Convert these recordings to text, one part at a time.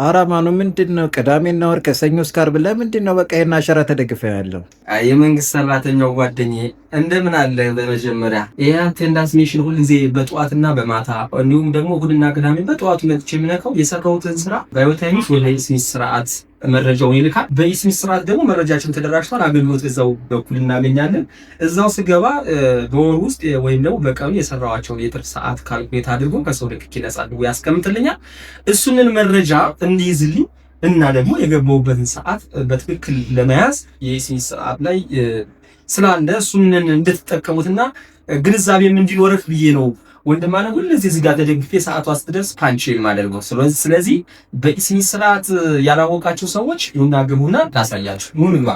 አራማኑ ምንድነው? ቅዳሜና ወር ከሰኞ እስከ ዓርብ ለምንድነው በቃ ይሄን አሸራ ተደግፈ ያለው? የመንግስት ሰራተኛው ጓደኛዬ እንደምን አለ? በመጀመሪያ ይሄ አቴንዳንስ ሚሽን ሁልጊዜ በጠዋትና በማታ እንዲሁም ደግሞ እሑድና ቅዳሜ በጠዋቱ መጥቼ የምነካው የሰራሁትን ስራ በዮታይሚስ ወደ ኢስሚስ ስርዓት መረጃውን ይልካል። በኢስሚስ ስርዓት ደግሞ መረጃችን ተደራጅቷል። አገልግሎት እዛው በኩል እናገኛለን። እዛው ስገባ በወር ውስጥ ወይም ደግሞ በቀኑ የሰራኋቸውን የትርፍ ሰዓት ካልኩሌት አድርጎ ከሰው ልክክ ነጻ አድርጎ ያስቀምጥልኛል። እሱንን መረጃ እንዲይዝልኝ እና ደግሞ የገባሁበትን ሰዓት በትክክል ለመያዝ የኢስሚስ ስርዓት ላይ ስላለ እሱንን እንድትጠቀሙትና ግንዛቤም እንዲኖርህ ብዬ ነው ወንድማነ ሁልጊዜ እዚህ ጋር ተደግፌ ሰዓቷ ስትደርስ ፓንቺል ማደርገው። ስለዚህ በኢስሚስ ስርዓት ያላወቃችሁ ሰዎች ኑና ግቡና ታሳያችሁ ኑንማ።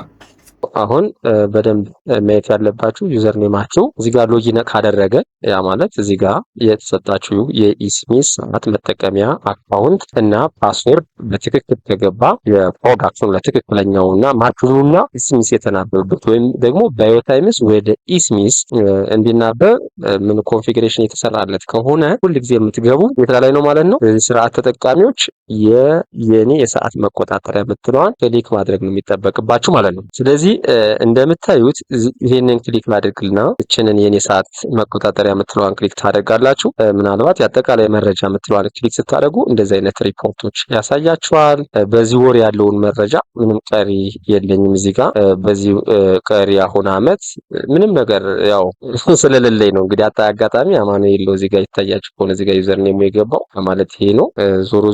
አሁን በደንብ ማየት ያለባችሁ ዩዘር ኔማችሁ እዚህ ጋር ሎጊን ካደረገ ያ ማለት እዚህ ጋር የተሰጣችሁ የኢስሚስ ሰዓት መጠቀሚያ አካውንት እና ፓስወርድ በትክክል ከገባ የፕሮዳክቱን ለትክክለኛውና ማቹኑና ኢስሚስ የተናበበበት ወይም ደግሞ ባዮታይምስ ወደ ኢስሚስ እንዲናበብ ምን ኮንፊግሬሽን የተሰራለት ከሆነ ሁልጊዜ የምትገቡ የተላይ ነው ማለት ነው። በዚህ ስርዓት ተጠቃሚዎች የኔ የሰዓት መቆጣጠሪያ የምትለዋን ክሊክ ማድረግ ነው የሚጠበቅባችሁ ማለት ነው። ስለዚህ እንደምታዩት ይሄንን ክሊክ ላድርግልና እችንን የኔ ሰዓት መቆጣጠሪያ የምትለዋን ክሊክ ታደርጋላችሁ። ምናልባት የአጠቃላይ መረጃ የምትለዋን ክሊክ ስታደርጉ እንደዚህ አይነት ሪፖርቶች ያሳያችኋል። በዚህ ወር ያለውን መረጃ ምንም ቀሪ የለኝም እዚህ ጋር በዚህ ቀሪ አሁን አመት ምንም ነገር ያው ስለሌለኝ ነው። እንግዲህ አጋጣሚ አማኑኤል ነው እዚህ ጋር ይታያችሁ ከሆነ እዚህ ጋር ዩዘር ኔሙ የገባው ማለት ይሄ ነው።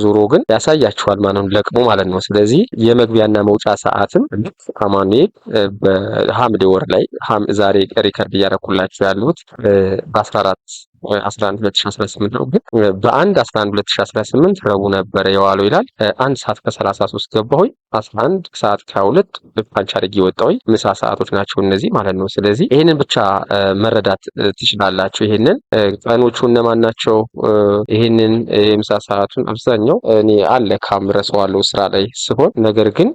ዞሮ ግን ያሳያችኋል ማለት ነው ለቅሞ ማለት ነው። ስለዚህ የመግቢያና መውጫ ሰዓትም ልክ አማኑኤል በሐምሌ ወር ላይ ዛሬ ሪከርድ እያደረኩላችሁ ያሉት በ14 11 2018 ነው። ግን በ1 11 2018 ረቡዕ ነበረ የዋለው ይላል። 1 ሰዓት ከ33 ገባሁኝ 11 ሰዓት ከ2 ፓንች አድርጌ ወጣሁኝ። ምሳ ሰዓቶች ናቸው እነዚህ ማለት ነው። ስለዚህ ይሄንን ብቻ መረዳት ትችላላችሁ። ይሄንን ቀኖቹ እነማን ናቸው? ይሄንን የምሳ ሰዓቱን አብዛኛው እኔ አለ ካምረሰዋለሁ ስራ ላይ ሲሆን ነገር ግን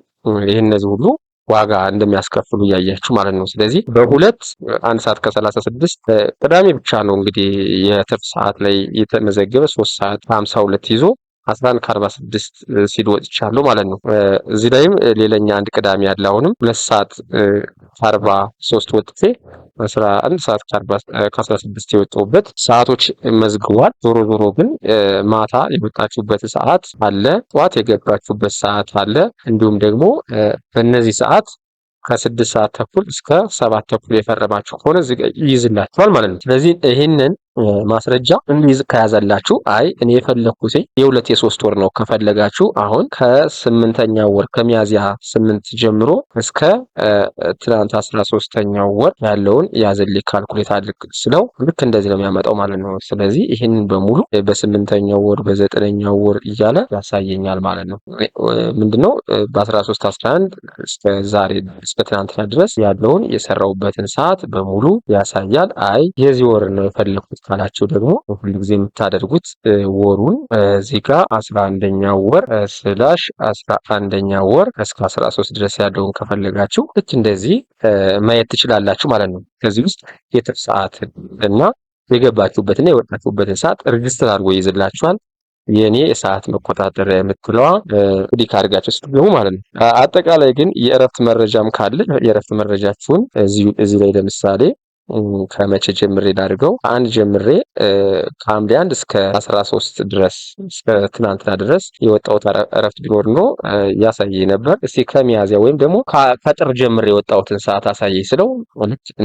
ይሄን እነዚህ ሁሉ ዋጋ እንደሚያስከፍሉ እያያችሁ ማለት ነው። ስለዚህ በሁለት 1 ሰዓት ከ36 ቅዳሜ ብቻ ነው እንግዲህ የትርፍ ሰዓት ላይ የተመዘገበ 3 ሰዓት 52 ይዞ 11 ከ46 ሲል ወጥቻለሁ ማለት ነው። እዚህ ላይም ሌላኛ አንድ ቅዳሜ ያለ አሁንም 2 ሰዓት 43 ወጥቼ 11 ሰዓት ከ16 የወጣሁበት ሰዓቶች መዝግቧል። ዞሮ ግን ማታ የወጣችሁበት ሰዓት አለ፣ ጠዋት የገባችሁበት ሰዓት አለ። እንዲሁም ደግሞ በእነዚህ ሰዓት ከ6 ሰዓት ተኩል እስከ 7 ተኩል የፈረማችሁ ከሆነ ይይዝላችኋል ማለት ነው። ስለዚህ ይሄንን ማስረጃ እንዲይዝ ከያዘላችሁ አይ እኔ የፈለኩት የሁለት የሶስት ወር ነው ከፈለጋችሁ አሁን ከ8ኛው ወር ከሚያዚያ 8 ጀምሮ እስከ ትናንት 13ኛው ወር ያለውን ያዘልኝ ካልኩሌት አድርግ ስለው ልክ እንደዚህ ነው የሚያመጣው ማለት ነው። ስለዚህ ይሄንን በሙሉ በ8ኛው ወር በ9ኛው ወር እያለ ያሳየኛል ማለት ነው። ምንድነው በ13 11 እስከ ዛሬ እስከ ትናንትና ድረስ ያለውን የሰራውበትን ሰዓት በሙሉ ያሳያል። አይ የዚህ ወር ነው የፈለኩት ካላችሁ ደግሞ ሁልጊዜ የምታደርጉት ወሩን እዚህ ጋር 11ኛው ወር ስላሽ 11ኛው ወር እስከ 13 ድረስ ያለውን ከፈለጋችሁ ልክ እንደዚህ ማየት ትችላላችሁ ማለት ነው። ከዚህ ውስጥ የትርፍ ሰዓት እና የገባችሁበትና የወጣችሁበትን ሰዓት ሬጅስተር አድርጎ ይይዝላችኋል። የኔ የሰዓት መቆጣጠሪያ የምትለዋ ክሊክ አድርጋችሁ ስትገቡ ማለት ነው። አጠቃላይ ግን የእረፍት መረጃም ካለ የእረፍት መረጃችሁን እዚህ ላይ ለምሳሌ ከመቼ ጀምሬ ላድርገው? አንድ ጀምሬ ከሐምሌ 1 እስከ 13 ድረስ እስከ ትናንትና ድረስ የወጣው እረፍት ቢኖር ነው ያሳየኝ ነበር። እስቲ ከሚያዚያ ወይም ደግሞ ከጥር ጀምሬ የወጣውትን ሰዓት አሳየኝ ስለው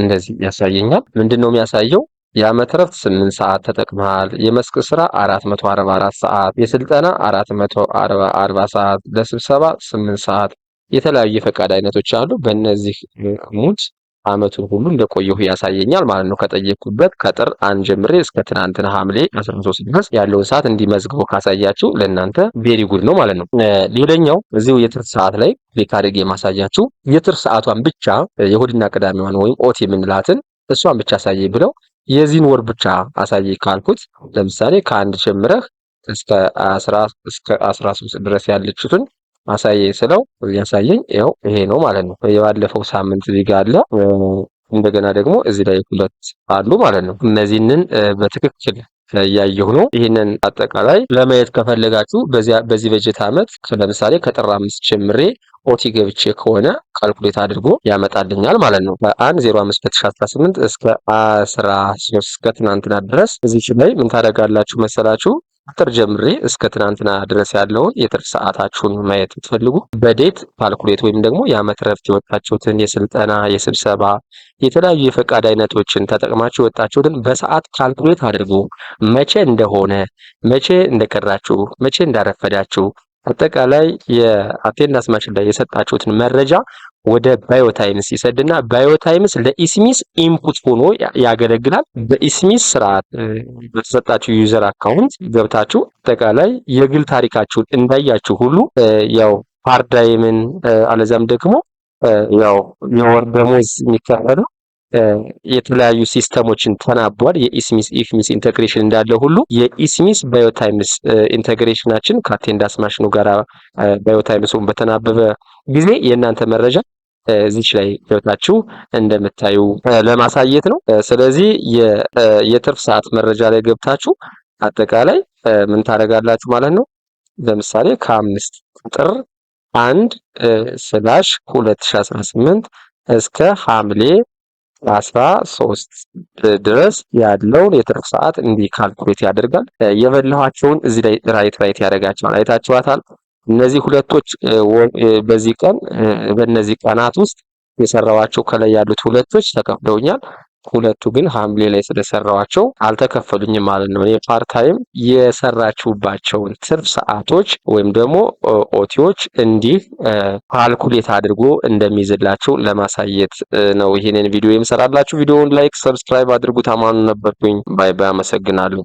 እንደዚህ ያሳየኛል። ምንድነው የሚያሳየው? የዓመት እረፍት 8 ሰዓት ተጠቅመሃል። የመስክ ስራ 444 ሰዓት፣ የስልጠና 440 ሰዓት፣ ለስብሰባ 8 ሰዓት፣ የተለያዩ የፈቃድ አይነቶች አሉ። በእነዚህ ሙድ አመቱን ሁሉ እንደቆየሁ ያሳየኛል ማለት ነው። ከጠየቅኩበት ከጥር 1 ጀምሬ እስከ ትናንትና ሐምሌ 13 ድረስ ያለውን ሰዓት እንዲመዝግበው ካሳያችሁ ለእናንተ ቬሪ ጉድ ነው ማለት ነው። ሌላኛው እዚሁ የትርፍ ሰዓት ላይ ክሊክ አድርጌ የማሳያችሁ የትርፍ ሰዓቷን ብቻ የእሑድና ቅዳሜዋን ወይም ኦቲ የምንላትን እሷን ብቻ አሳየኝ ብለው የዚህን ወር ብቻ አሳየኝ ካልኩት ለምሳሌ ከ1 ጀምረህ እስከ 13 ድረስ ያለችቱን አሳየኝ ስለው ያሳየኝ ይሄው ይሄ ነው ማለት ነው። የባለፈው ሳምንት እዚህ ጋር አለ። እንደገና ደግሞ እዚህ ላይ ሁለት አሉ ማለት ነው። እነዚህንን በትክክል እያየሁ ነው። ይህንን አጠቃላይ ለማየት ከፈለጋችሁ በዚህ በጀት ዓመት ለምሳሌ ከጥር 5 ጀምሬ ኦቲ ገብቼ ከሆነ ካልኩሌት አድርጎ ያመጣልኛል ማለት ነው። ከ1/05/2018 እስከ 13 እስከ ትናንትና ድረስ እዚች ላይ ምን ታደርጋላችሁ መሰላችሁ? ጥር ጀምሬ እስከ ትናንትና ድረስ ያለውን የትርፍ ሰዓታችሁን ማየት ብትፈልጉ በዴት ካልኩሌት ወይም ደግሞ የዓመት ረፍት የወጣችሁትን የስልጠና፣ የስብሰባ፣ የተለያዩ የፈቃድ አይነቶችን ተጠቅማችሁ የወጣችሁትን በሰዓት ካልኩሌት አድርጉ። መቼ እንደሆነ፣ መቼ እንደቀራችሁ፣ መቼ እንዳረፈዳችሁ አጠቃላይ የአቴንዳንስ ማሽን ላይ የሰጣችሁትን መረጃ ወደ ባዮታይምስ ይሰድና ባዮታይምስ ለኢስሚስ ኢንፑት ሆኖ ያገለግላል። በኢስሚስ ስርዓት በተሰጣችሁ ዩዘር አካውንት ገብታችሁ አጠቃላይ የግል ታሪካችሁን እንዳያችሁ ሁሉ ያው ፓርዳይምን አለዛም ደግሞ ያው የወር ደሞዝ የሚከፈለው የተለያዩ ሲስተሞችን ተናቧል። የኢስሚስ ኢፍሚስ ኢንተግሬሽን እንዳለ ሁሉ የኢስሚስ ባዮታይምስ ኢንተግሬሽናችን ከአቴንዳንስ ማሽኑ ጋር ባዮታይምሱን በተናበበ ጊዜ የእናንተ መረጃ እዚች ላይ ገብታችሁ እንደምታዩ ለማሳየት ነው። ስለዚህ የትርፍ ሰዓት መረጃ ላይ ገብታችሁ አጠቃላይ ምን ታደርጋላችሁ ማለት ነው። ለምሳሌ ከ5 ጥር 1/2018 እስከ ሐምሌ 13 ድረስ ያለውን የትርፍ ሰዓት እንዲህ ካልኩሌት ያደርጋል። የበላኋቸውን እዚህ ላይ ራይት ያደርጋቸዋል። አይታችኋታል። እነዚህ ሁለቶች በእነዚህ ቀናት ውስጥ የሰራዋቸው ከላይ ያሉት ሁለቶች ተከፍለውኛል። ሁለቱ ግን ሐምሌ ላይ ስለሰራዋቸው አልተከፈሉኝም ማለት ነው። እኔ ፓርታይም የሰራችሁባቸውን ትርፍ ሰዓቶች ወይም ደግሞ ኦቲዎች እንዲህ ካልኩሌት አድርጎ እንደሚይዝላችሁ ለማሳየት ነው ይሄንን ቪዲዮ የምሰራላችሁ። ቪዲዮውን ላይክ፣ ሰብስክራይብ አድርጉ። ታማኑ ነበርኩኝ። ባይ ባይ። አመሰግናለሁ።